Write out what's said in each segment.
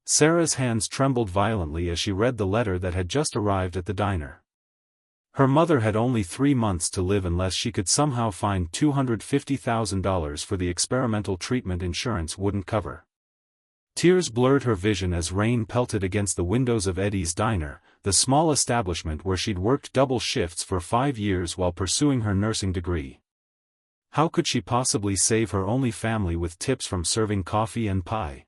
Sarah's hands trembled violently as she read the letter that had just arrived at the diner. Her mother had only 3 months to live unless she could somehow find $250,000 for the experimental treatment insurance wouldn't cover. Tears blurred her vision as rain pelted against the windows of Eddie's Diner, the small establishment where she'd worked double shifts for 5 years while pursuing her nursing degree. How could she possibly save her only family with tips from serving coffee and pie?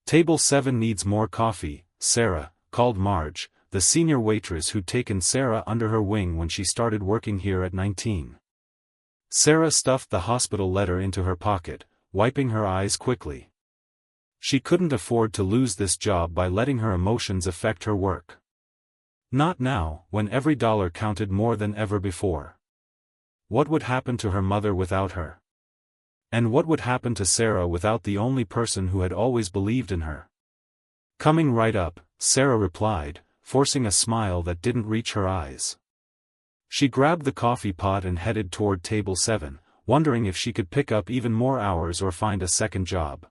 "Table 7 needs more coffee, Sarah," called Marge, the senior waitress who'd taken Sarah under her wing when she started working here at 19. Sarah stuffed the hospital letter into her pocket, wiping her eyes quickly. She couldn't afford to lose this job by letting her emotions affect her work. Not now, when every dollar counted more than ever before. What would happen to her mother without her? And what would happen to Sarah without the only person who had always believed in her? "Coming right up," Sarah replied, forcing a smile that didn't reach her eyes. She grabbed the coffee pot and headed toward table 7, wondering if she could pick up even more hours or find a second job.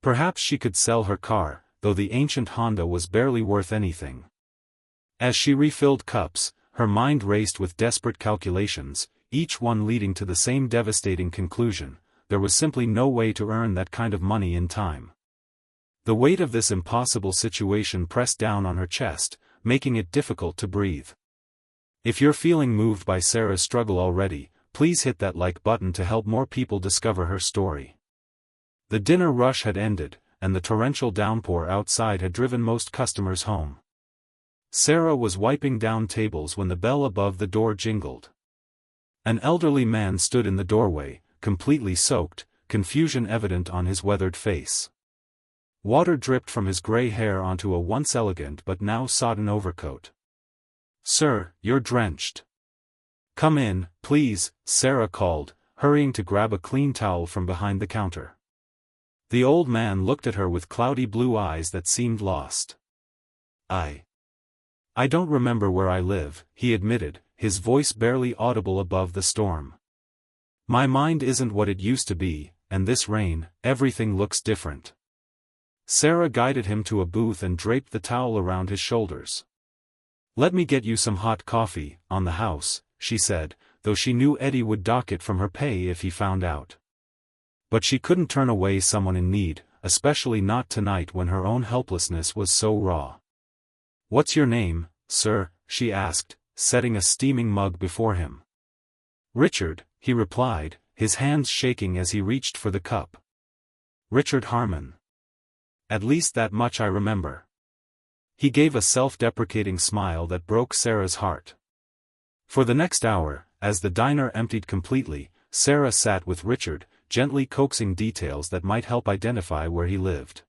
Perhaps she could sell her car, though the ancient Honda was barely worth anything. As she refilled cups, her mind raced with desperate calculations, each one leading to the same devastating conclusion: there was simply no way to earn that kind of money in time. The weight of this impossible situation pressed down on her chest, making it difficult to breathe. If you're feeling moved by Sarah's struggle already, please hit that like button to help more people discover her story. The dinner rush had ended, and the torrential downpour outside had driven most customers home. Sarah was wiping down tables when the bell above the door jingled. An elderly man stood in the doorway, completely soaked, confusion evident on his weathered face. Water dripped from his gray hair onto a once elegant but now sodden overcoat. "Sir, you're drenched." "Come in, please," Sarah called, hurrying to grab a clean towel from behind the counter. The old man looked at her with cloudy blue eyes that seemed lost. I don't remember where I live," he admitted, his voice barely audible above the storm. "My mind isn't what it used to be, and this rain, everything looks different." Sarah guided him to a booth and draped the towel around his shoulders. "Let me get you some hot coffee, on the house," she said, though she knew Eddie would dock it from her pay if he found out. But she couldn't turn away someone in need, especially not tonight when her own helplessness was so raw. "What's your name, sir?" she asked, setting a steaming mug before him. "Richard," he replied, his hands shaking as he reached for the cup. "Richard Harmon. At least that much I remember." He gave a self-deprecating smile that broke Sarah's heart. For the next hour, as the diner emptied completely, Sarah sat with Richard, gently coaxing details that might help identify where he lived.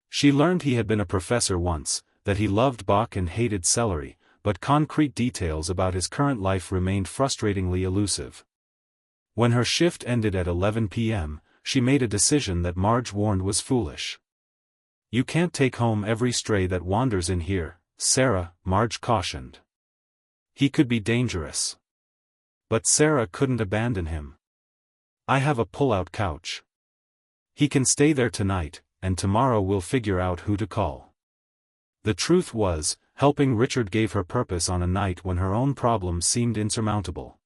She learned he had been a professor once, that he loved Bach and hated celery, but concrete details about his current life remained frustratingly elusive. When her shift ended at 11 p.m., she made a decision that Marge warned was foolish. "You can't take home every stray that wanders in here, Sarah," Marge cautioned. "He could be dangerous." But Sarah couldn't abandon him. "I have a pull-out couch. He can stay there tonight, and tomorrow we'll figure out who to call." The truth was, helping Richard gave her purpose on a night when her own problems seemed insurmountable.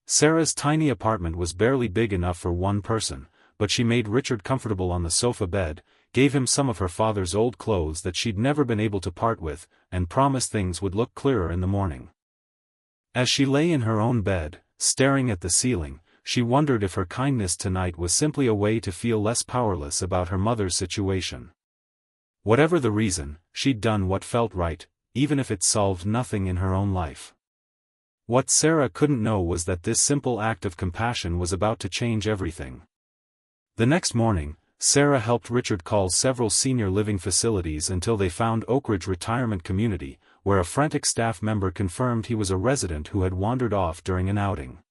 Sarah's tiny apartment was barely big enough for one person, but she made Richard comfortable on the sofa bed, gave him some of her father's old clothes that she'd never been able to part with, and promised things would look clearer in the morning. As she lay in her own bed, staring at the ceiling, she wondered if her kindness tonight was simply a way to feel less powerless about her mother's situation. Whatever the reason, she'd done what felt right, even if it solved nothing in her own life. What Sarah couldn't know was that this simple act of compassion was about to change everything. The next morning, Sarah helped Richard call several senior living facilities until they found Oak Ridge Retirement Community, where a frantic staff member confirmed he was a resident who had wandered off during an outing.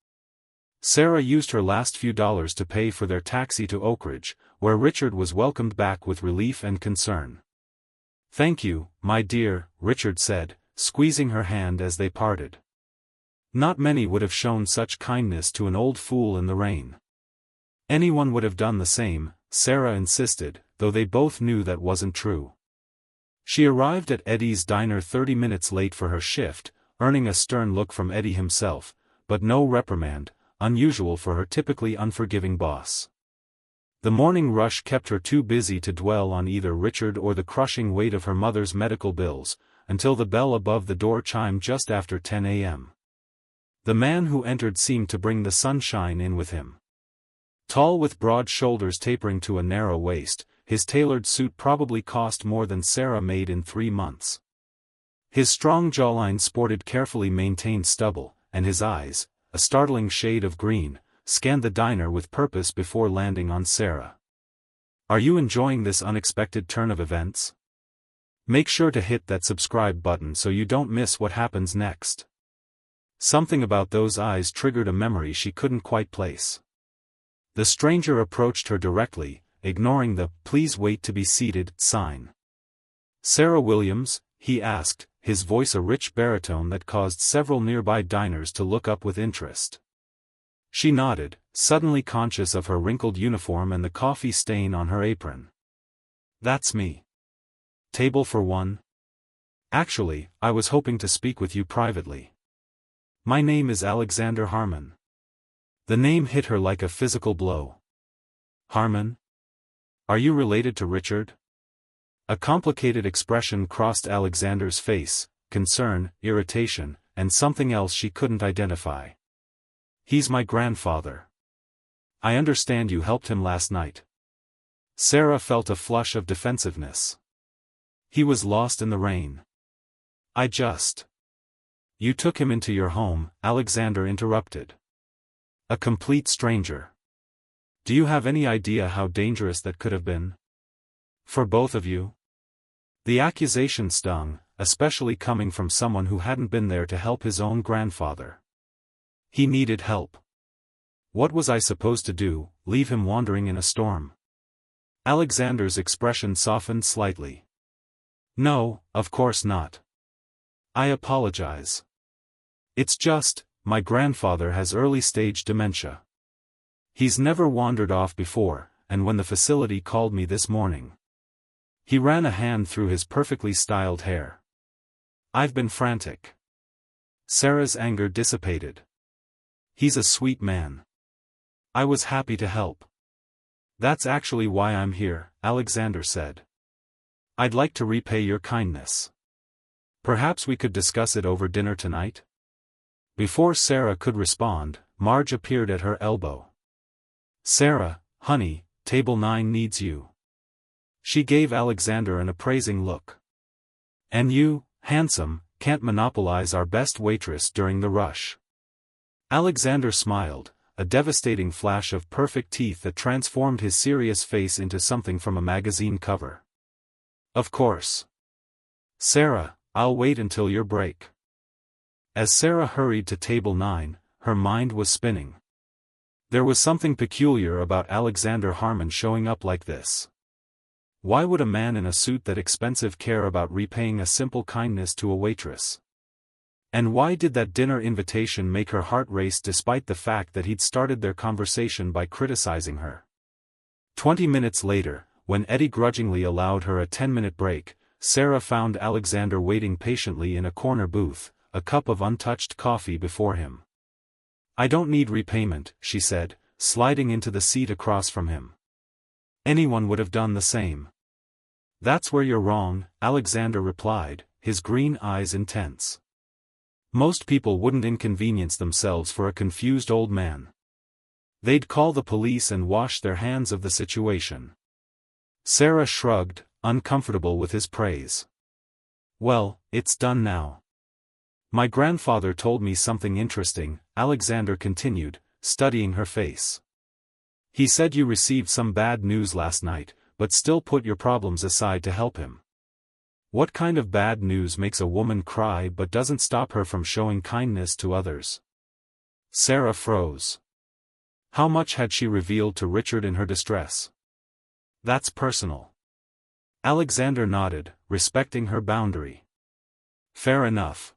Sarah used her last few dollars to pay for their taxi to Oak Ridge, where Richard was welcomed back with relief and concern. "Thank you, my dear," Richard said, squeezing her hand as they parted. Not many would have shown such kindness to an old fool in the rain. "Anyone would have done the same," Sarah insisted, though they both knew that wasn't true. She arrived at Eddie's diner 30 minutes late for her shift, earning a stern look from Eddie himself, but no reprimand, unusual for her typically unforgiving boss. The morning rush kept her too busy to dwell on either Richard or the crushing weight of her mother's medical bills, until the bell above the door chimed just after 10 a.m. The man who entered seemed to bring the sunshine in with him. Tall with broad shoulders tapering to a narrow waist, his tailored suit probably cost more than Sarah made in 3 months. His strong jawline sported carefully maintained stubble, and his eyes, a startling shade of green, scanned the diner with purpose before landing on Sarah. "Are you enjoying this unexpected turn of events? Make sure to hit that subscribe button so you don't miss what happens next." Something about those eyes triggered a memory she couldn't quite place. The stranger approached her directly, ignoring the "please wait to be seated" sign. "Sarah Williams?" he asked, his voice a rich baritone that caused several nearby diners to look up with interest. She nodded, suddenly conscious of her wrinkled uniform and the coffee stain on her apron. "That's me. Table for one?" "Actually, I was hoping to speak with you privately. My name is Alexander Harmon." The name hit her like a physical blow. "Harmon? Are you related to Richard?" A complicated expression crossed Alexander's face, concern, irritation, and something else she couldn't identify. "He's my grandfather. I understand you helped him last night." Sarah felt a flush of defensiveness. "He was lost in the rain. You took him into your home," Alexander interrupted. "A complete stranger. Do you have any idea how dangerous that could have been? For both of you?" The accusation stung, especially coming from someone who hadn't been there to help his own grandfather. He needed help. What was I supposed to do, leave him wandering in a storm? Alexander's expression softened slightly. "No, of course not. I apologize. It's just, my grandfather has early-stage dementia. He's never wandered off before, and when the facility called me this morning." He ran a hand through his perfectly styled hair. "I've been frantic." Sarah's anger dissipated. "He's a sweet man. I was happy to help." "That's actually why I'm here," Alexander said. "I'd like to repay your kindness. Perhaps we could discuss it over dinner tonight?" Before Sarah could respond, Marge appeared at her elbow. "Sarah, honey, table 9 needs you." She gave Alexander an appraising look. "And you, handsome, can't monopolize our best waitress during the rush." Alexander smiled, a devastating flash of perfect teeth that transformed his serious face into something from a magazine cover. "Of course. Sarah, I'll wait until your break." As Sarah hurried to table 9, her mind was spinning. There was something peculiar about Alexander Harmon showing up like this. Why would a man in a suit that expensive care about repaying a simple kindness to a waitress? And why did that dinner invitation make her heart race despite the fact that he'd started their conversation by criticizing her? 20 minutes later, when Eddie grudgingly allowed her a 10-minute break, Sarah found Alexander waiting patiently in a corner booth, a cup of untouched coffee before him. "I don't need repayment," she said, sliding into the seat across from him. "Anyone would have done the same." "That's where you're wrong," Alexander replied, his green eyes intense. "Most people wouldn't inconvenience themselves for a confused old man. They'd call the police and wash their hands of the situation." Sarah shrugged, uncomfortable with his praise. "Well, it's done now. My grandfather told me something interesting," Alexander continued, studying her face. "He said you received some bad news last night, but still put your problems aside to help him. What kind of bad news makes a woman cry but doesn't stop her from showing kindness to others?" Sarah froze. How much had she revealed to Richard in her distress? "That's personal." Alexander nodded, respecting her boundary. "Fair enough.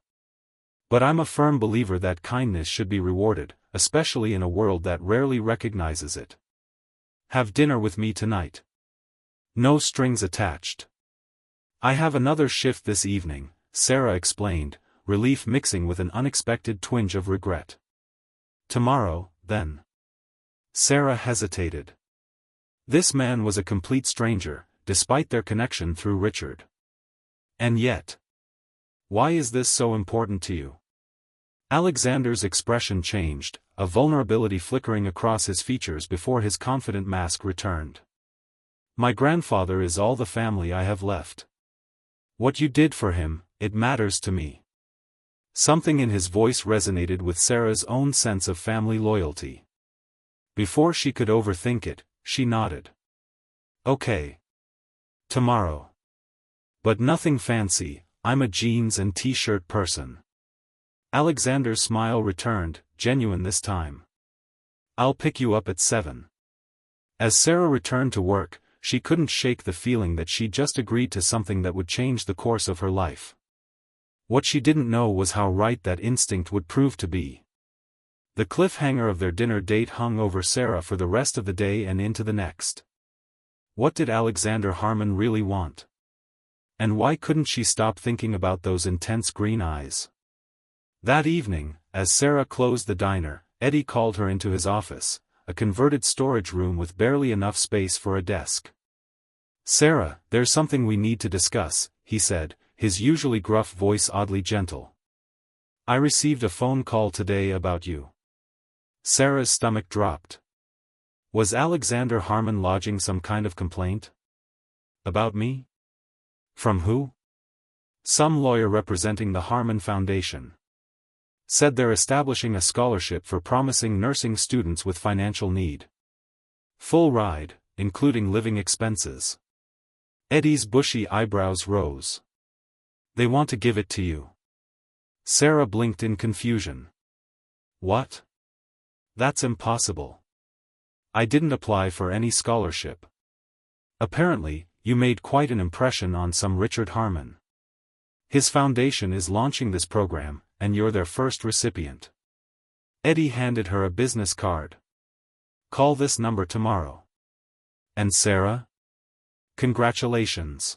But I'm a firm believer that kindness should be rewarded, especially in a world that rarely recognizes it. Have dinner with me tonight." No strings attached. I have another shift this evening, Sarah explained, relief mixing with an unexpected twinge of regret. Tomorrow, then. Sarah hesitated. This man was a complete stranger, despite their connection through Richard. And yet. Why is this so important to you? Alexander's expression changed, a vulnerability flickering across his features before his confident mask returned. My grandfather is all the family I have left. What you did for him, it matters to me. Something in his voice resonated with Sarah's own sense of family loyalty. Before she could overthink it, she nodded. Okay. Tomorrow. But nothing fancy, I'm a jeans and t-shirt person. Alexander's smile returned, genuine this time. I'll pick you up at 7. As Sarah returned to work, she couldn't shake the feeling that she'd just agreed to something that would change the course of her life. What she didn't know was how right that instinct would prove to be. The cliffhanger of their dinner date hung over Sarah for the rest of the day and into the next. What did Alexander Harmon really want? And why couldn't she stop thinking about those intense green eyes? That evening, as Sarah closed the diner, Eddie called her into his office, a converted storage room with barely enough space for a desk. Sarah, there's something we need to discuss, he said, his usually gruff voice oddly gentle. I received a phone call today about you. Sarah's stomach dropped. Was Alexander Harmon lodging some kind of complaint? About me? From who? Some lawyer representing the Harmon Foundation. Said they're establishing a scholarship for promising nursing students with financial need. Full ride, including living expenses. Eddie's bushy eyebrows rose. They want to give it to you. Sarah blinked in confusion. What? That's impossible. I didn't apply for any scholarship. Apparently, you made quite an impression on some Richard Harmon. His foundation is launching this program, and you're their first recipient. Eddie handed her a business card. Call this number tomorrow. And Sarah? Congratulations.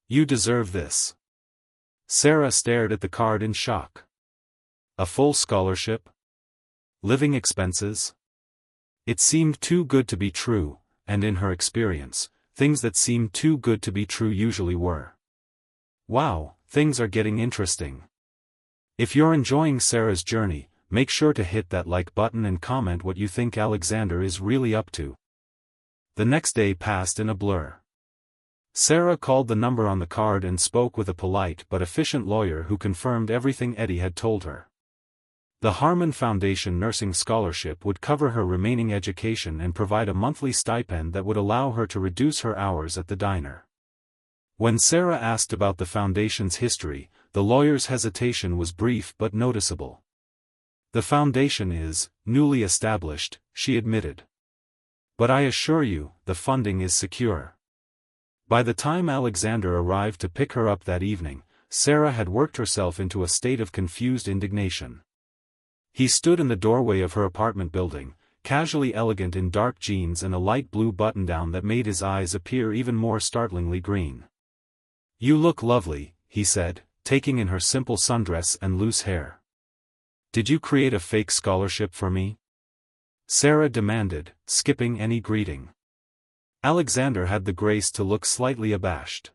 You deserve this. Sarah stared at the card in shock. A full scholarship? Living expenses? It seemed too good to be true, and in her experience, things that seemed too good to be true usually were. Wow, things are getting interesting. If you're enjoying Sarah's journey, make sure to hit that like button and comment what you think Alexander is really up to. The next day passed in a blur. Sarah called the number on the card and spoke with a polite but efficient lawyer who confirmed everything Eddie had told her. The Harmon Foundation Nursing Scholarship would cover her remaining education and provide a monthly stipend that would allow her to reduce her hours at the diner. When Sarah asked about the foundation's history, the lawyer's hesitation was brief but noticeable. The foundation is newly established, she admitted. But I assure you, the funding is secure. By the time Alexander arrived to pick her up that evening, Sarah had worked herself into a state of confused indignation. He stood in the doorway of her apartment building, casually elegant in dark jeans and a light blue button-down that made his eyes appear even more startlingly green. You look lovely, he said, taking in her simple sundress and loose hair. Did you create a fake scholarship for me? Sarah demanded, skipping any greeting. Alexander had the grace to look slightly abashed.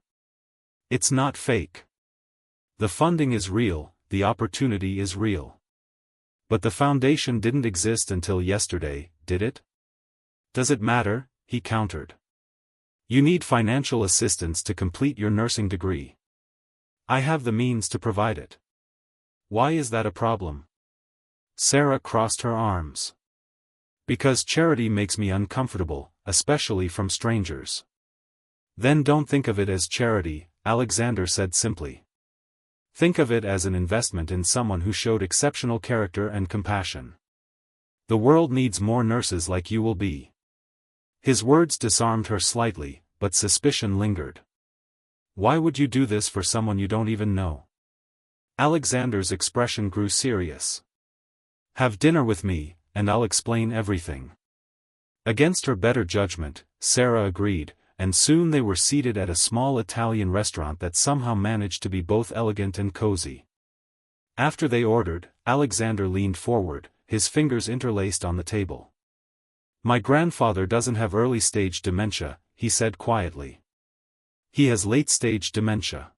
It's not fake. The funding is real, the opportunity is real. But the foundation didn't exist until yesterday, did it? Does it matter? He countered. You need financial assistance to complete your nursing degree. I have the means to provide it. Why is that a problem? Sarah crossed her arms. Because charity makes me uncomfortable, especially from strangers. Then don't think of it as charity, Alexander said simply. Think of it as an investment in someone who showed exceptional character and compassion. The world needs more nurses like you will be. His words disarmed her slightly, but suspicion lingered. Why would you do this for someone you don't even know? Alexander's expression grew serious. Have dinner with me, and I'll explain everything. Against her better judgment, Sarah agreed, and soon they were seated at a small Italian restaurant that somehow managed to be both elegant and cozy. After they ordered, Alexander leaned forward, his fingers interlaced on the table. "My grandfather doesn't have early-stage dementia," he said quietly. "He has late-stage dementia.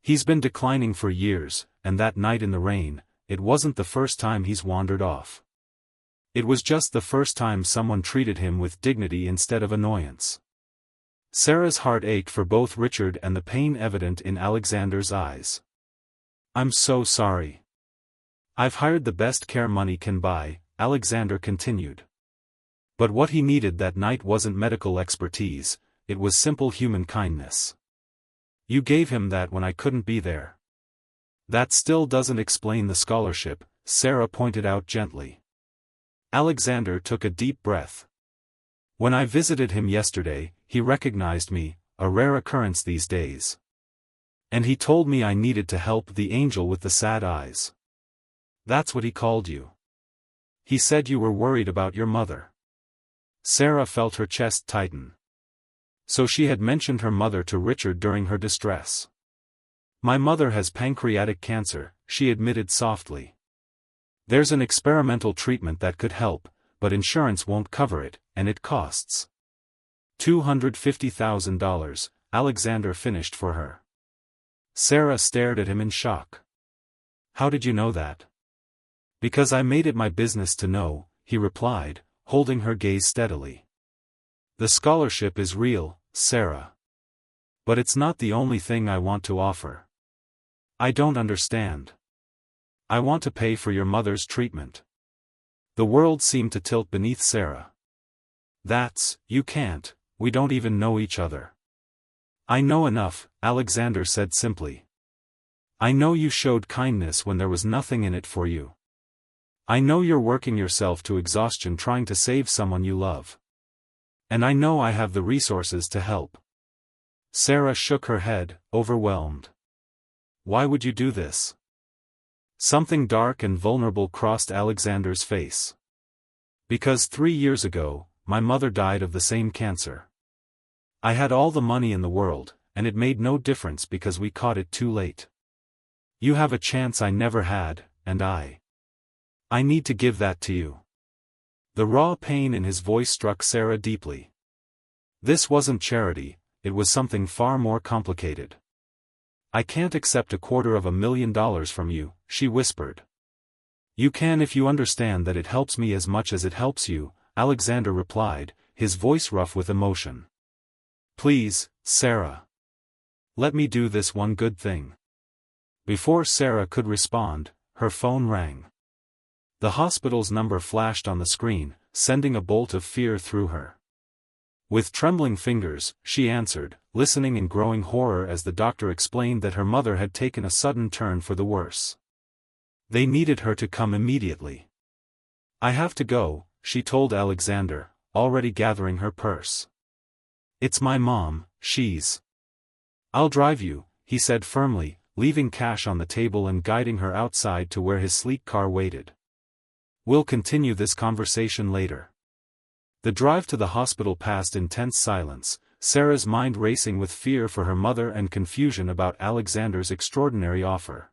He's been declining for years, and that night in the rain, it wasn't the first time he's wandered off. It was just the first time someone treated him with dignity instead of annoyance." Sarah's heart ached for both Richard and the pain evident in Alexander's eyes. "I'm so sorry. I've hired the best care money can buy," Alexander continued. "But what he needed that night wasn't medical expertise, it was simple human kindness. You gave him that when I couldn't be there." "That still doesn't explain the scholarship," Sarah pointed out gently. Alexander took a deep breath. "When I visited him yesterday, he recognized me, a rare occurrence these days. And he told me I needed to help the angel with the sad eyes. That's what he called you. He said you were worried about your mother." Sarah felt her chest tighten. So she had mentioned her mother to Richard during her distress. "My mother has pancreatic cancer," she admitted softly. "There's an experimental treatment that could help, but insurance won't cover it, and it costs $250,000, Alexander finished for her. Sarah stared at him in shock. "How did you know that?" "Because I made it my business to know," he replied, holding her gaze steadily. "The scholarship is real, Sarah. But it's not the only thing I want to offer." "I don't understand." "I want to pay for your mother's treatment." The world seemed to tilt beneath Sarah. You can't, we don't even know each other." "I know enough," Alexander said simply. "I know you showed kindness when there was nothing in it for you. I know you're working yourself to exhaustion trying to save someone you love. And I know I have the resources to help." Sarah shook her head, overwhelmed. "Why would you do this?" Something dark and vulnerable crossed Alexander's face. "Because 3 years ago, my mother died of the same cancer. I had all the money in the world, and it made no difference because we caught it too late. You have a chance I never had, and I need to give that to you." The raw pain in his voice struck Sarah deeply. This wasn't charity, it was something far more complicated. "I can't accept $250,000 from you," she whispered. "You can if you understand that it helps me as much as it helps you," Alexander replied, his voice rough with emotion. "Please, Sarah. Let me do this one good thing." Before Sarah could respond, her phone rang. The hospital's number flashed on the screen, sending a bolt of fear through her. With trembling fingers, she answered, listening in growing horror as the doctor explained that her mother had taken a sudden turn for the worse. They needed her to come immediately. "I have to go," she told Alexander, already gathering her purse. "It's my mom, she's—" "I'll drive you," he said firmly, leaving cash on the table and guiding her outside to where his sleek car waited. "We'll continue this conversation later." The drive to the hospital passed in tense silence, Sarah's mind racing with fear for her mother and confusion about Alexander's extraordinary offer.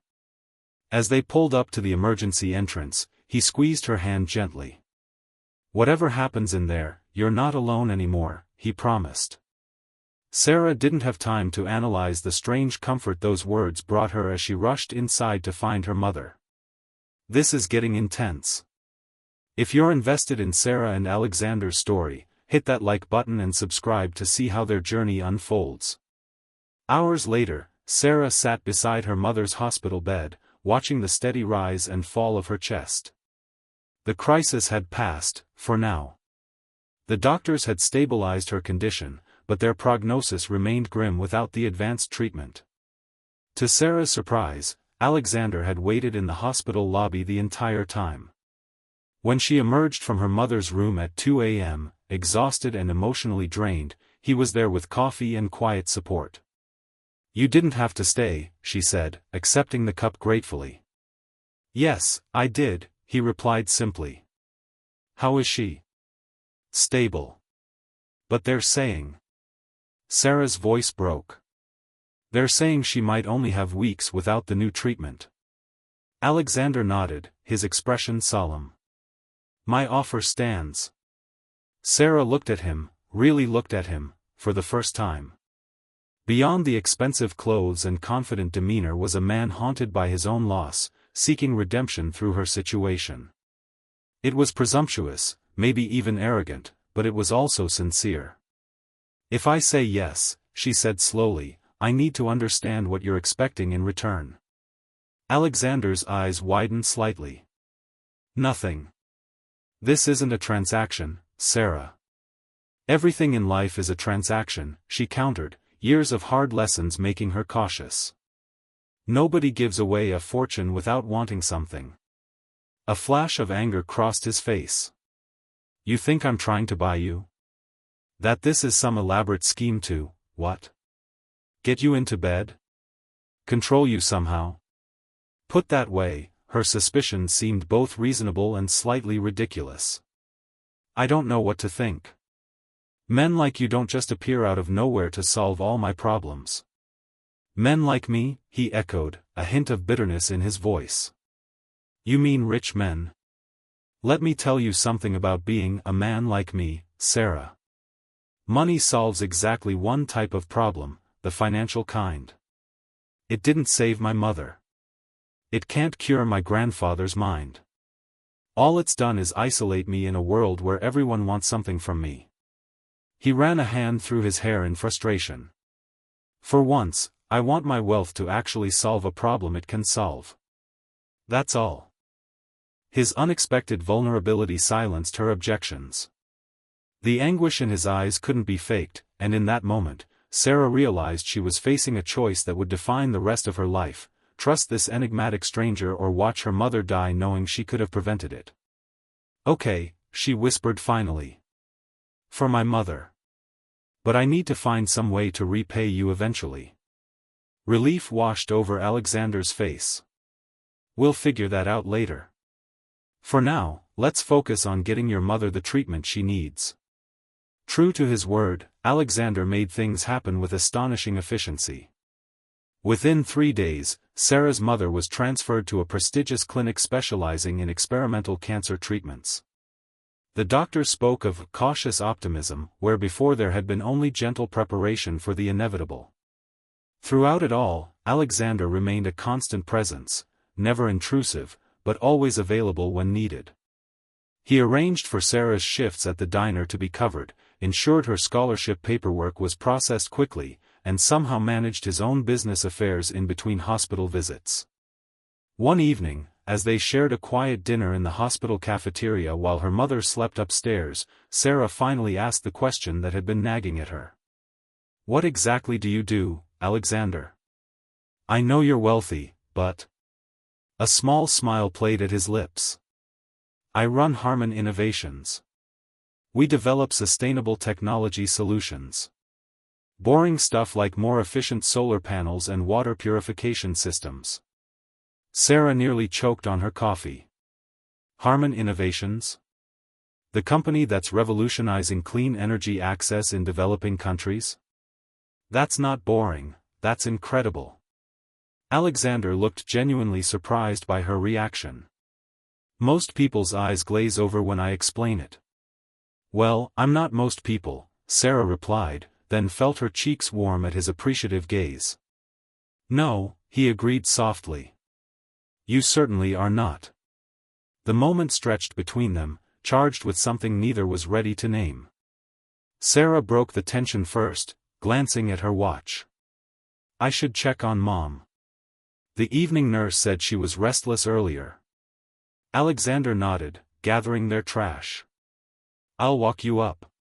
As they pulled up to the emergency entrance, he squeezed her hand gently. "Whatever happens in there, you're not alone anymore," he promised. Sarah didn't have time to analyze the strange comfort those words brought her as she rushed inside to find her mother. This is getting intense. If you're invested in Sarah and Alexander's story, hit that like button and subscribe to see how their journey unfolds. Hours later, Sarah sat beside her mother's hospital bed, watching the steady rise and fall of her chest. The crisis had passed, for now. The doctors had stabilized her condition, but their prognosis remained grim without the advanced treatment. To Sarah's surprise, Alexander had waited in the hospital lobby the entire time. When she emerged from her mother's room at 2 a.m., exhausted and emotionally drained, he was there with coffee and quiet support. "You didn't have to stay," she said, accepting the cup gratefully. "Yes, I did," he replied simply. "How is she?" "Stable. But they're saying Sarah's voice broke. They're saying she might only have weeks without the new treatment. Alexander nodded, his expression solemn. My offer stands. Sarah looked at him, really looked at him, for the first time. Beyond the expensive clothes and confident demeanor was a man haunted by his own loss, seeking redemption through her situation. It was presumptuous, maybe even arrogant, but it was also sincere. If I say yes, she said slowly, I need to understand what you're expecting in return. Alexander's eyes widened slightly. Nothing. This isn't a transaction, Sarah. Everything in life is a transaction, she countered, years of hard lessons making her cautious. Nobody gives away a fortune without wanting something. A flash of anger crossed his face. You think I'm trying to buy you? That this is some elaborate scheme to, what? Get you into bed? Control you somehow? Put that way, her suspicions seemed both reasonable and slightly ridiculous. I don't know what to think. Men like you don't just appear out of nowhere to solve all my problems. Men like me, he echoed, a hint of bitterness in his voice. You mean rich men? Let me tell you something about being a man like me, Sarah. Money solves exactly one type of problem, the financial kind. It didn't save my mother. It can't cure my grandfather's mind. All it's done is isolate me in a world where everyone wants something from me. He ran a hand through his hair in frustration. For once, I want my wealth to actually solve a problem it can solve. That's all. His unexpected vulnerability silenced her objections. The anguish in his eyes couldn't be faked, and in that moment, Sarah realized she was facing a choice that would define the rest of her life: trust this enigmatic stranger or watch her mother die knowing she could have prevented it. Okay, she whispered finally. For my mother. But I need to find some way to repay you eventually. Relief washed over Alexander's face. We'll figure that out later. For now, let's focus on getting your mother the treatment she needs. True to his word, Alexander made things happen with astonishing efficiency. Within 3 days, Sarah's mother was transferred to a prestigious clinic specializing in experimental cancer treatments. The doctors spoke of cautious optimism, where before there had been only gentle preparation for the inevitable. Throughout it all, Alexander remained a constant presence, never intrusive, but always available when needed. He arranged for Sarah's shifts at the diner to be covered, ensured her scholarship paperwork was processed quickly, and somehow managed his own business affairs in between hospital visits. One evening, as they shared a quiet dinner in the hospital cafeteria while her mother slept upstairs, Sarah finally asked the question that had been nagging at her. What exactly do you do, Alexander? I know you're wealthy, but... A small smile played at his lips. I run Harman Innovations. We develop sustainable technology solutions. Boring stuff like more efficient solar panels and water purification systems. Sarah nearly choked on her coffee. Harman Innovations? The company that's revolutionizing clean energy access in developing countries? That's not boring, that's incredible. Alexander looked genuinely surprised by her reaction. Most people's eyes glaze over when I explain it. Well, I'm not most people, Sarah replied, then felt her cheeks warm at his appreciative gaze. No, he agreed softly. You certainly are not. The moment stretched between them, charged with something neither was ready to name. Sarah broke the tension first, glancing at her watch. I should check on Mom. The evening nurse said she was restless earlier. Alexander nodded, gathering their trash. I'll walk you up.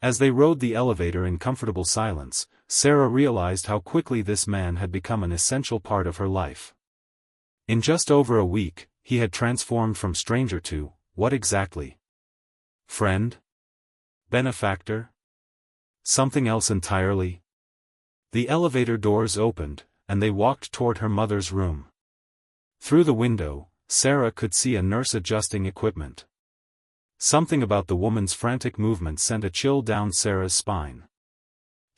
As they rode the elevator in comfortable silence, Sarah realized how quickly this man had become an essential part of her life. In just over a week, he had transformed from stranger to, what exactly? Friend? Benefactor? Something else entirely? The elevator doors opened, and they walked toward her mother's room. Through the window, Sarah could see a nurse adjusting equipment. Something about the woman's frantic movement sent a chill down Sarah's spine.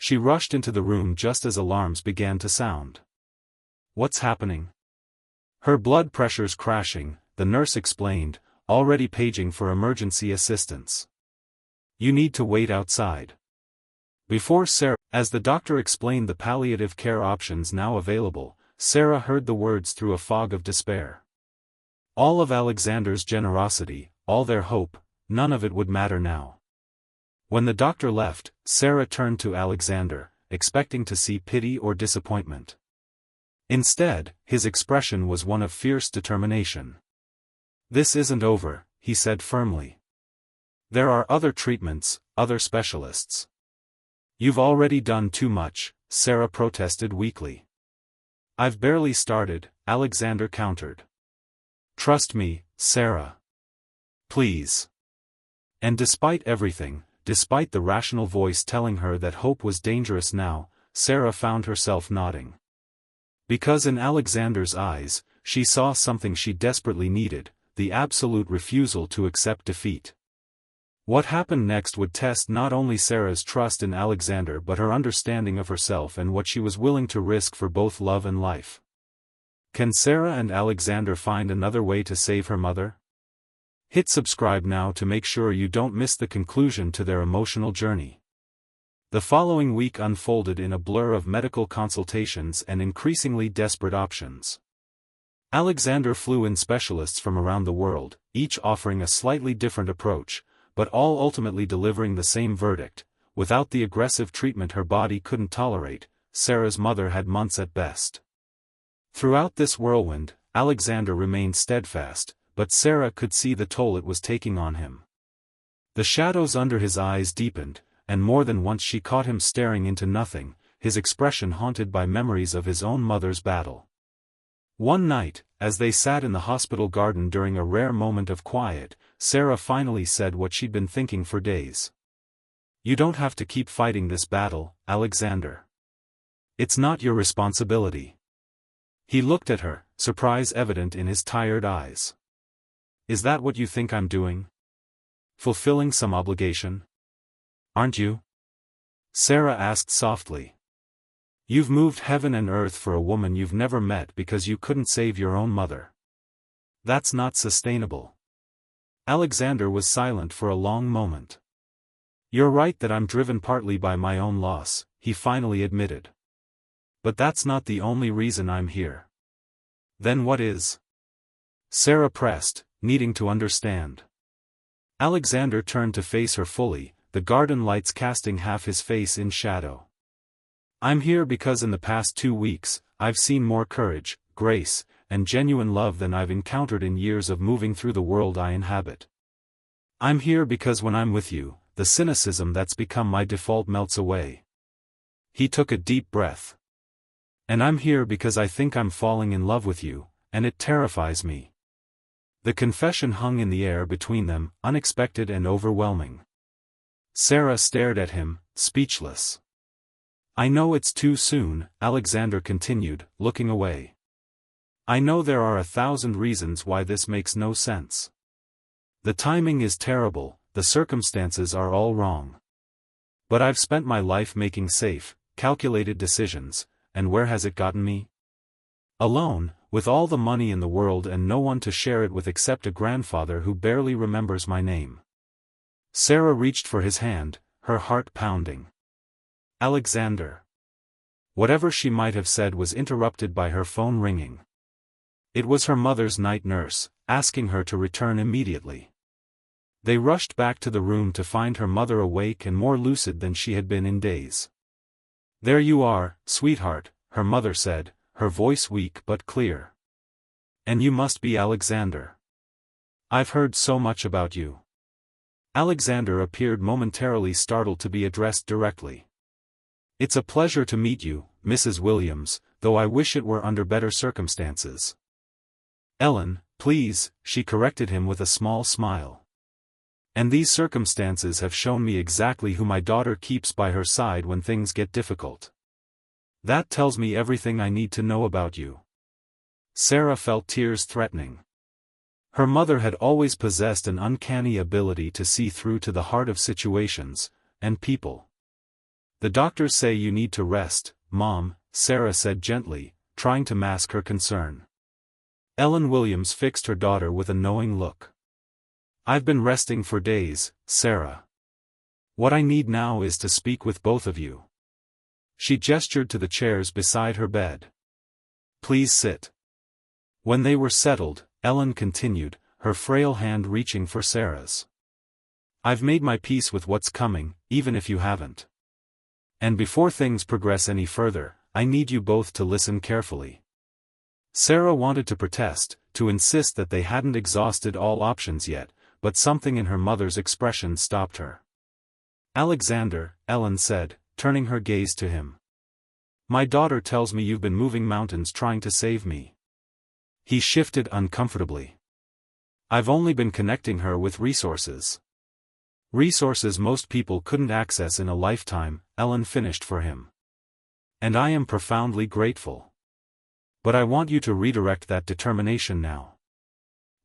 She rushed into the room just as alarms began to sound. "What's happening?" Her blood pressure's crashing, the nurse explained, already paging for emergency assistance. "You need to wait outside." As the doctor explained the palliative care options now available, Sarah heard the words through a fog of despair. All of Alexander's generosity, all their hope, none of it would matter now. When the doctor left, Sarah turned to Alexander, expecting to see pity or disappointment. Instead, his expression was one of fierce determination. "This isn't over," he said firmly. "There are other treatments, other specialists." "You've already done too much," Sarah protested weakly. "I've barely started," Alexander countered. "Trust me, Sarah. Please." And despite everything, despite the rational voice telling her that hope was dangerous now, Sarah found herself nodding. Because in Alexander's eyes, she saw something she desperately needed, the absolute refusal to accept defeat. What happened next would test not only Sarah's trust in Alexander but her understanding of herself and what she was willing to risk for both love and life. Can Sarah and Alexander find another way to save her mother? Hit subscribe now to make sure you don't miss the conclusion to their emotional journey. The following week unfolded in a blur of medical consultations and increasingly desperate options. Alexander flew in specialists from around the world, each offering a slightly different approach, but all ultimately delivering the same verdict: without the aggressive treatment her body couldn't tolerate, Sarah's mother had months at best. Throughout this whirlwind, Alexander remained steadfast, but Sarah could see the toll it was taking on him. The shadows under his eyes deepened, and more than once she caught him staring into nothing, his expression haunted by memories of his own mother's battle. One night, as they sat in the hospital garden during a rare moment of quiet, Sarah finally said what she'd been thinking for days. "You don't have to keep fighting this battle, Alexander. It's not your responsibility." He looked at her, surprise evident in his tired eyes. "Is that what you think I'm doing? Fulfilling some obligation? Aren't you?" Sarah asked softly. "You've moved heaven and earth for a woman you've never met because you couldn't save your own mother. That's not sustainable." Alexander was silent for a long moment. "You're right that I'm driven partly by my own loss," he finally admitted. "But that's not the only reason I'm here." "Then what is?" Sarah pressed, needing to understand. Alexander turned to face her fully, the garden lights casting half his face in shadow. "I'm here because in the past 2 weeks, I've seen more courage, grace, and genuine love than I've encountered in years of moving through the world I inhabit. I'm here because when I'm with you, the cynicism that's become my default melts away." He took a deep breath. "And I'm here because I think I'm falling in love with you, and it terrifies me." The confession hung in the air between them, unexpected and overwhelming. Sarah stared at him, speechless. "I know it's too soon," Alexander continued, looking away. "I know there are 1,000 reasons why this makes no sense. The timing is terrible, the circumstances are all wrong. But I've spent my life making safe, calculated decisions, and where has it gotten me? Alone, with all the money in the world and no one to share it with except a grandfather who barely remembers my name." Sarah reached for his hand, her heart pounding. "Alexander." Whatever she might have said was interrupted by her phone ringing. It was her mother's night nurse, asking her to return immediately. They rushed back to the room to find her mother awake and more lucid than she had been in days. "There you are, sweetheart," her mother said, her voice weak but clear. "And you must be Alexander. I've heard so much about you." Alexander appeared momentarily startled to be addressed directly. "It's a pleasure to meet you, Mrs. Williams, though I wish it were under better circumstances." "Ellen, please," she corrected him with a small smile. "And these circumstances have shown me exactly who my daughter keeps by her side when things get difficult. That tells me everything I need to know about you." Sarah felt tears threatening. Her mother had always possessed an uncanny ability to see through to the heart of situations, and people. The doctors say you need to rest, Mom, Sarah said gently, trying to mask her concern. Ellen Williams fixed her daughter with a knowing look. I've been resting for days, Sarah. What I need now is to speak with both of you. She gestured to the chairs beside her bed. Please sit. When they were settled, Ellen continued, her frail hand reaching for Sarah's. I've made my peace with what's coming, even if you haven't. And before things progress any further, I need you both to listen carefully. Sarah wanted to protest, to insist that they hadn't exhausted all options yet, but something in her mother's expression stopped her. Alexander, Ellen said, turning her gaze to him. My daughter tells me you've been moving mountains trying to save me. He shifted uncomfortably. I've only been connecting her with resources. Resources most people couldn't access in a lifetime, Ellen finished for him. And I am profoundly grateful. But I want you to redirect that determination now.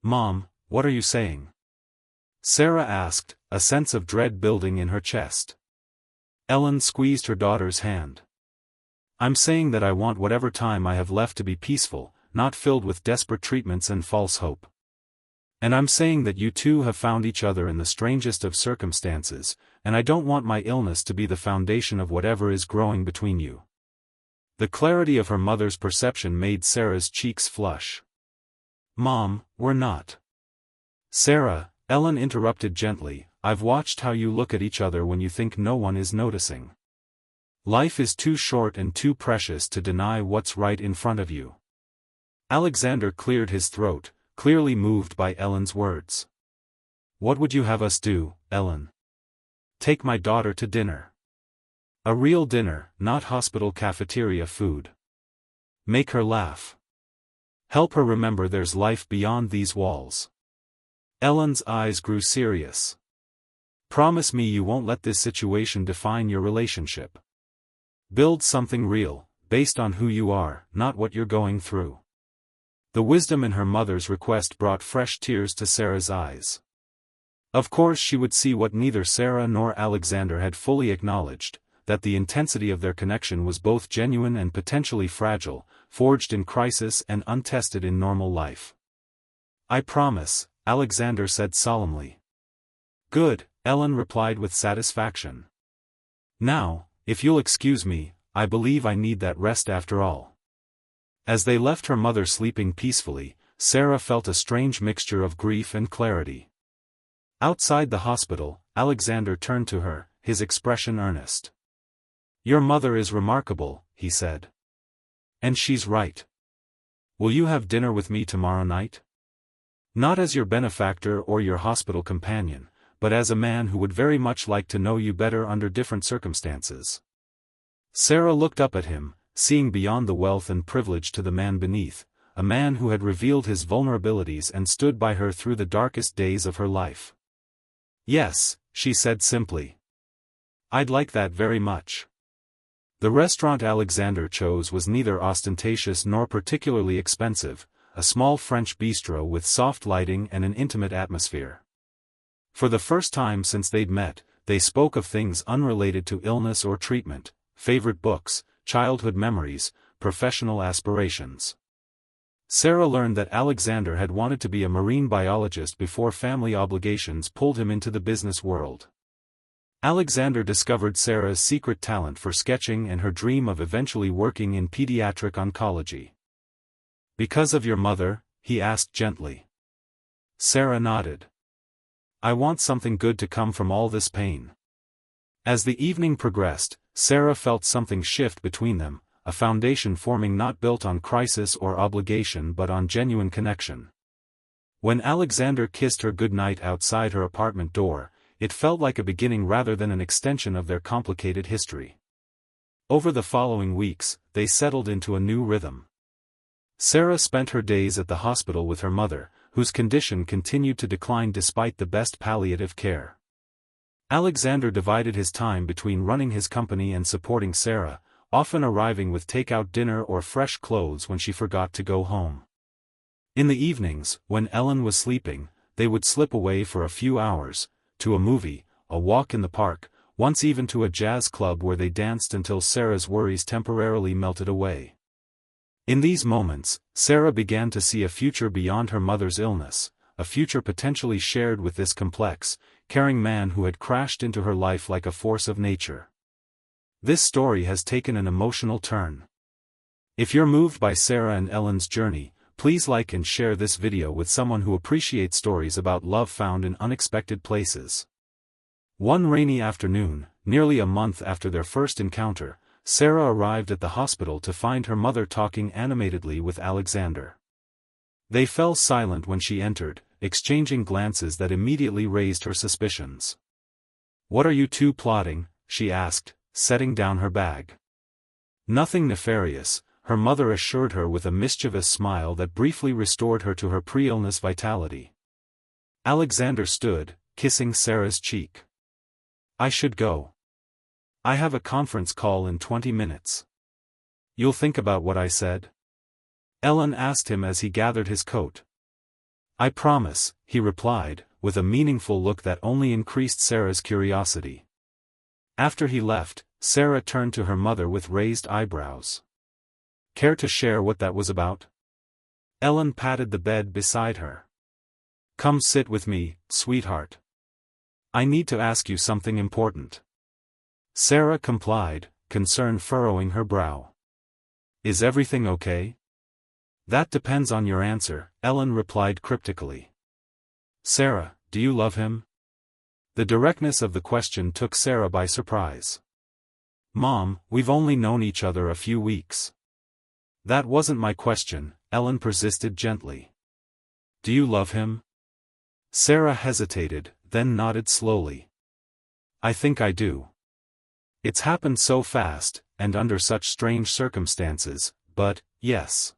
Mom, what are you saying? Sarah asked, a sense of dread building in her chest. Ellen squeezed her daughter's hand. I'm saying that I want whatever time I have left to be peaceful, not filled with desperate treatments and false hope. And I'm saying that you two have found each other in the strangest of circumstances, and I don't want my illness to be the foundation of whatever is growing between you. The clarity of her mother's perception made Sarah's cheeks flush. Mom, we're not. Sarah, Ellen interrupted gently, I've watched how you look at each other when you think no one is noticing. Life is too short and too precious to deny what's right in front of you. Alexander cleared his throat, clearly moved by Ellen's words. What would you have us do, Ellen? Take my daughter to dinner. A real dinner, not hospital cafeteria food. Make her laugh. Help her remember there's life beyond these walls. Ellen's eyes grew serious. Promise me you won't let this situation define your relationship. Build something real, based on who you are, not what you're going through. The wisdom in her mother's request brought fresh tears to Sarah's eyes. Of course she would see what neither Sarah nor Alexander had fully acknowledged, that the intensity of their connection was both genuine and potentially fragile, forged in crisis and untested in normal life. I promise, Alexander said solemnly. Good, Ellen replied with satisfaction. Now, if you'll excuse me, I believe I need that rest after all. As they left her mother sleeping peacefully, Sarah felt a strange mixture of grief and clarity. Outside the hospital, Alexander turned to her, his expression earnest. Your mother is remarkable, he said. And she's right. Will you have dinner with me tomorrow night? Not as your benefactor or your hospital companion, but as a man who would very much like to know you better under different circumstances. Sarah looked up at him, seeing beyond the wealth and privilege to the man beneath, a man who had revealed his vulnerabilities and stood by her through the darkest days of her life. Yes, she said simply. I'd like that very much. The restaurant Alexander chose was neither ostentatious nor particularly expensive, a small French bistro with soft lighting and an intimate atmosphere. For the first time since they'd met, they spoke of things unrelated to illness or treatment, favorite books, childhood memories, professional aspirations. Sarah learned that Alexander had wanted to be a marine biologist before family obligations pulled him into the business world. Alexander discovered Sarah's secret talent for sketching and her dream of eventually working in pediatric oncology. Because of your mother? He asked gently. Sarah nodded. I want something good to come from all this pain. As the evening progressed, Sarah felt something shift between them, a foundation forming not built on crisis or obligation but on genuine connection. When Alexander kissed her goodnight outside her apartment door, it felt like a beginning rather than an extension of their complicated history. Over the following weeks, they settled into a new rhythm. Sarah spent her days at the hospital with her mother, whose condition continued to decline despite the best palliative care. Alexander divided his time between running his company and supporting Sarah, often arriving with takeout dinner or fresh clothes when she forgot to go home. In the evenings, when Ellen was sleeping, they would slip away for a few hours, to a movie, a walk in the park, once even to a jazz club where they danced until Sarah's worries temporarily melted away. In these moments, Sarah began to see a future beyond her mother's illness, a future potentially shared with this complex, caring man who had crashed into her life like a force of nature. This story has taken an emotional turn. If you're moved by Sarah and Ellen's journey, please like and share this video with someone who appreciates stories about love found in unexpected places. One rainy afternoon, nearly a month after their first encounter, Sarah arrived at the hospital to find her mother talking animatedly with Alexander. They fell silent when she entered, exchanging glances that immediately raised her suspicions. "What are you two plotting?" she asked, setting down her bag. "Nothing nefarious," her mother assured her with a mischievous smile that briefly restored her to her pre-illness vitality. Alexander stood, kissing Sarah's cheek. "I should go. I have a conference call in 20 minutes. You'll think about what I said?" Ellen asked him as he gathered his coat. "I promise," he replied, with a meaningful look that only increased Sarah's curiosity. After he left, Sarah turned to her mother with raised eyebrows. "Care to share what that was about?" Ellen patted the bed beside her. "Come sit with me, sweetheart. I need to ask you something important." Sarah complied, concern furrowing her brow. "Is everything okay?" "That depends on your answer," Ellen replied cryptically. "Sarah, do you love him?" The directness of the question took Sarah by surprise. "Mom, we've only known each other a few weeks." "That wasn't my question," Ellen persisted gently. "Do you love him?" Sarah hesitated, then nodded slowly. "I think I do. It's happened so fast, and under such strange circumstances, but, yes.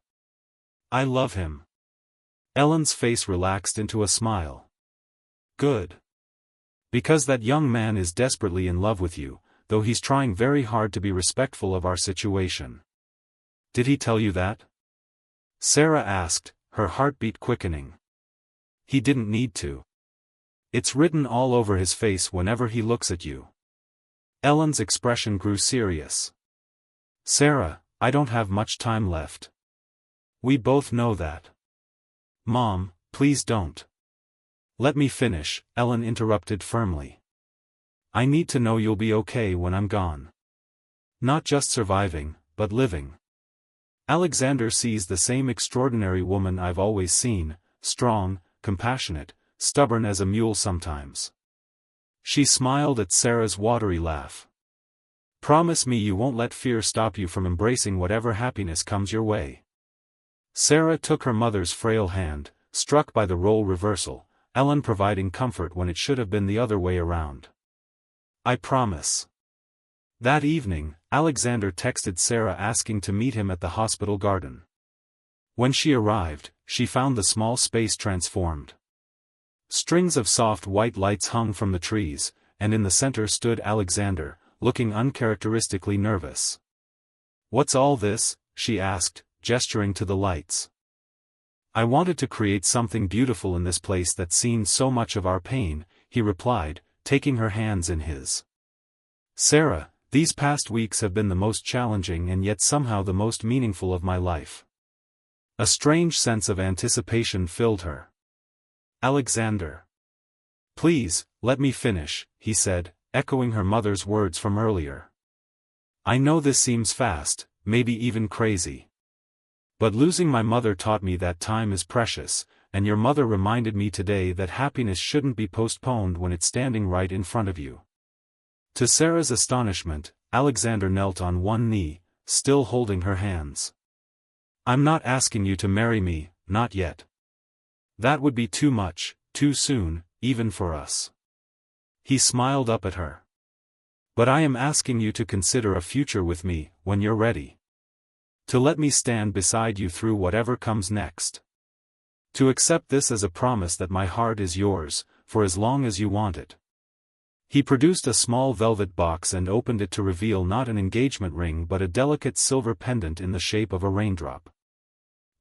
I love him." Ellen's face relaxed into a smile. "Good. Because that young man is desperately in love with you, though he's trying very hard to be respectful of our situation." "Did he tell you that?" Sarah asked, her heartbeat quickening. "He didn't need to. It's written all over his face whenever he looks at you." Ellen's expression grew serious. "Sarah, I don't have much time left. We both know that." "Mom, please don't." "Let me finish," Ellen interrupted firmly. "I need to know you'll be okay when I'm gone. Not just surviving, but living. Alexander sees the same extraordinary woman I've always seen, strong, compassionate, stubborn as a mule sometimes." She smiled at Sarah's watery laugh. "Promise me you won't let fear stop you from embracing whatever happiness comes your way." Sarah took her mother's frail hand, struck by the role reversal, Ellen providing comfort when it should have been the other way around. "I promise." That evening, Alexander texted Sarah asking to meet him at the hospital garden. When she arrived, she found the small space transformed. Strings of soft white lights hung from the trees, and in the center stood Alexander, looking uncharacteristically nervous. "What's all this?" she asked, gesturing to the lights. "I wanted to create something beautiful in this place that's seen so much of our pain," he replied, taking her hands in his. "Sarah, these past weeks have been the most challenging and yet somehow the most meaningful of my life." A strange sense of anticipation filled her. "Alexander. Please, let me finish," he said, echoing her mother's words from earlier. "I know this seems fast, maybe even crazy. But losing my mother taught me that time is precious, and your mother reminded me today that happiness shouldn't be postponed when it's standing right in front of you." To Sarah's astonishment, Alexander knelt on one knee, still holding her hands. "I'm not asking you to marry me, not yet. That would be too much, too soon, even for us." He smiled up at her. "But I am asking you to consider a future with me, when you're ready. To let me stand beside you through whatever comes next. To accept this as a promise that my heart is yours, for as long as you want it." He produced a small velvet box and opened it to reveal not an engagement ring but a delicate silver pendant in the shape of a raindrop.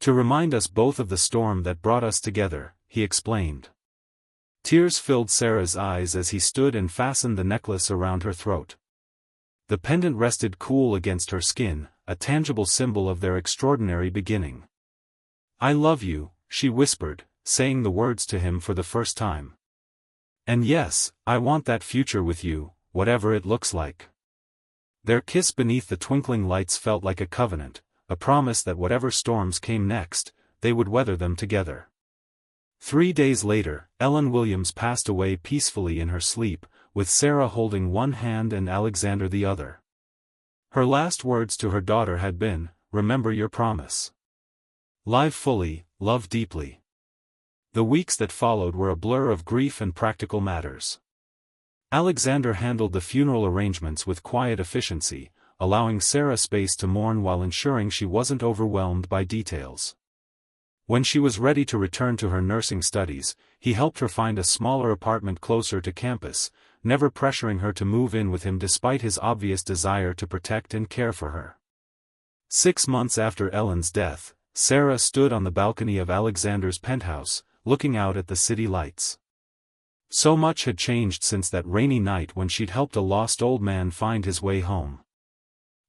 "To remind us both of the storm that brought us together," he explained. Tears filled Sarah's eyes as he stood and fastened the necklace around her throat. The pendant rested cool against her skin, a tangible symbol of their extraordinary beginning. "I love you," she whispered, saying the words to him for the first time. "And yes, I want that future with you, whatever it looks like." Their kiss beneath the twinkling lights felt like a covenant, a promise that whatever storms came next, they would weather them together. 3 days later, Ellen Williams passed away peacefully in her sleep, with Sarah holding one hand and Alexander the other. Her last words to her daughter had been, "Remember your promise. Live fully, love deeply." The weeks that followed were a blur of grief and practical matters. Alexander handled the funeral arrangements with quiet efficiency, allowing Sarah space to mourn while ensuring she wasn't overwhelmed by details. When she was ready to return to her nursing studies, he helped her find a smaller apartment closer to campus, never pressuring her to move in with him despite his obvious desire to protect and care for her. 6 months after Ellen's death, Sarah stood on the balcony of Alexander's penthouse, looking out at the city lights. So much had changed since that rainy night when she'd helped a lost old man find his way home.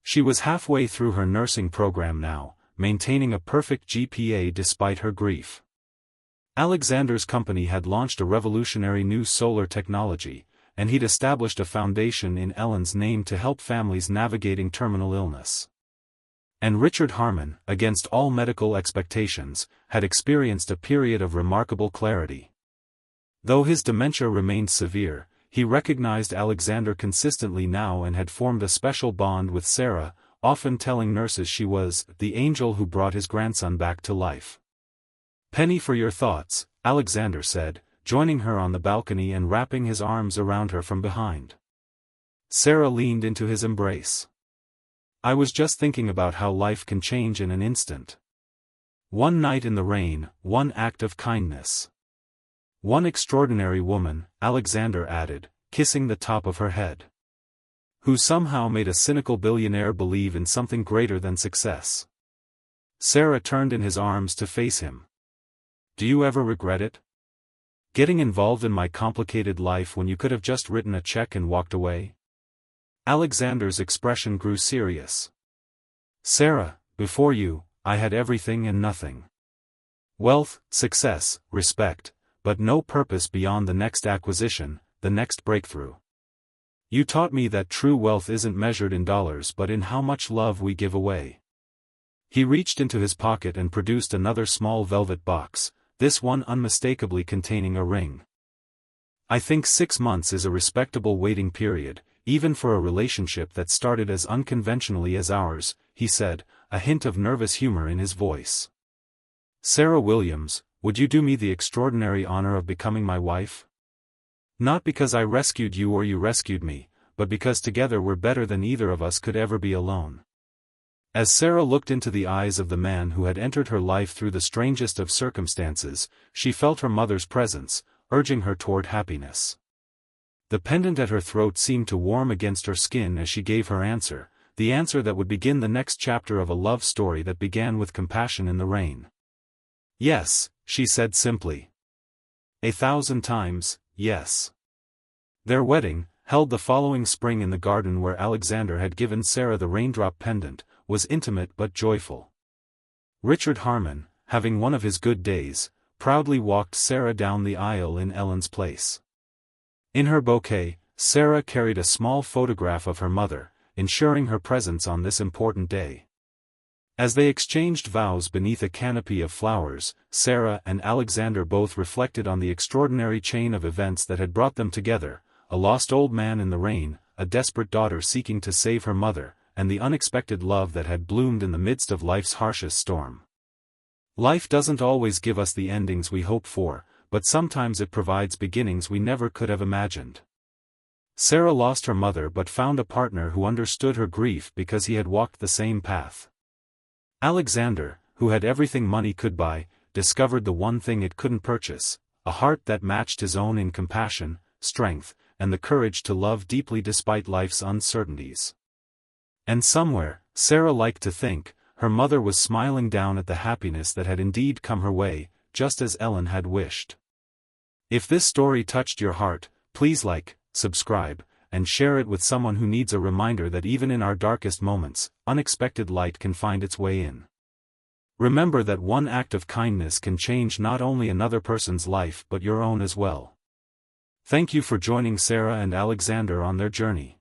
She was halfway through her nursing program now, maintaining a perfect GPA despite her grief. Alexander's company had launched a revolutionary new solar technology, and he'd established a foundation in Ellen's name to help families navigating terminal illness. And Richard Harmon, against all medical expectations, had experienced a period of remarkable clarity. Though his dementia remained severe, he recognized Alexander consistently now and had formed a special bond with Sarah, often telling nurses she was the angel who brought his grandson back to life. "Penny for your thoughts," Alexander said, joining her on the balcony and wrapping his arms around her from behind. Sarah leaned into his embrace. "I was just thinking about how life can change in an instant. One night in the rain, one act of kindness. One extraordinary woman," Alexander added, kissing the top of her head, "who somehow made a cynical billionaire believe in something greater than success." Sarah turned in his arms to face him. "Do you ever regret it? Getting involved in my complicated life when you could have just written a check and walked away?" Alexander's expression grew serious. "Sarah, before you, I had everything and nothing. Wealth, success, respect, but no purpose beyond the next acquisition, the next breakthrough. You taught me that true wealth isn't measured in dollars but in how much love we give away." He reached into his pocket and produced another small velvet box, this one unmistakably containing a ring. "I think 6 months is a respectable waiting period, even for a relationship that started as unconventionally as ours," he said, a hint of nervous humor in his voice. "Sarah Williams, would you do me the extraordinary honor of becoming my wife? Not because I rescued you or you rescued me, but because together we're better than either of us could ever be alone." As Sarah looked into the eyes of the man who had entered her life through the strangest of circumstances, she felt her mother's presence, urging her toward happiness. The pendant at her throat seemed to warm against her skin as she gave her answer, the answer that would begin the next chapter of a love story that began with compassion in the rain. "Yes," she said simply. 1,000 times, yes. Their wedding, held the following spring in the garden where Alexander had given Sarah the raindrop pendant, was intimate but joyful. Richard Harmon, having one of his good days, proudly walked Sarah down the aisle in Ellen's place. In her bouquet, Sarah carried a small photograph of her mother, ensuring her presence on this important day. As they exchanged vows beneath a canopy of flowers, Sarah and Alexander both reflected on the extraordinary chain of events that had brought them together: a lost old man in the rain, a desperate daughter seeking to save her mother, and the unexpected love that had bloomed in the midst of life's harshest storm. Life doesn't always give us the endings we hope for, but sometimes it provides beginnings we never could have imagined. Sarah lost her mother but found a partner who understood her grief because he had walked the same path. Alexander, who had everything money could buy, discovered the one thing it couldn't purchase: a heart that matched his own in compassion, strength, and the courage to love deeply despite life's uncertainties. And somewhere, Sarah liked to think, her mother was smiling down at the happiness that had indeed come her way, just as Ellen had wished. If this story touched your heart, please like, subscribe, and share it with someone who needs a reminder that even in our darkest moments, unexpected light can find its way in. Remember that one act of kindness can change not only another person's life but your own as well. Thank you for joining Sarah and Alexander on their journey.